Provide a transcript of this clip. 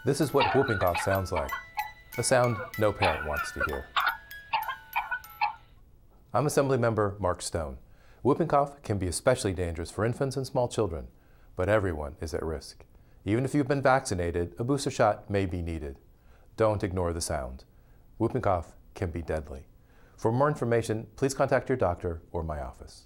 This is what whooping cough sounds like, a sound no parent wants to hear. I'm Assemblymember Mark Stone. Whooping cough can be especially dangerous for infants and small children, but everyone is at risk. Even if you've been vaccinated, a booster shot may be needed. Don't ignore the sound. Whooping cough can be deadly. For more information, please contact your doctor or my office.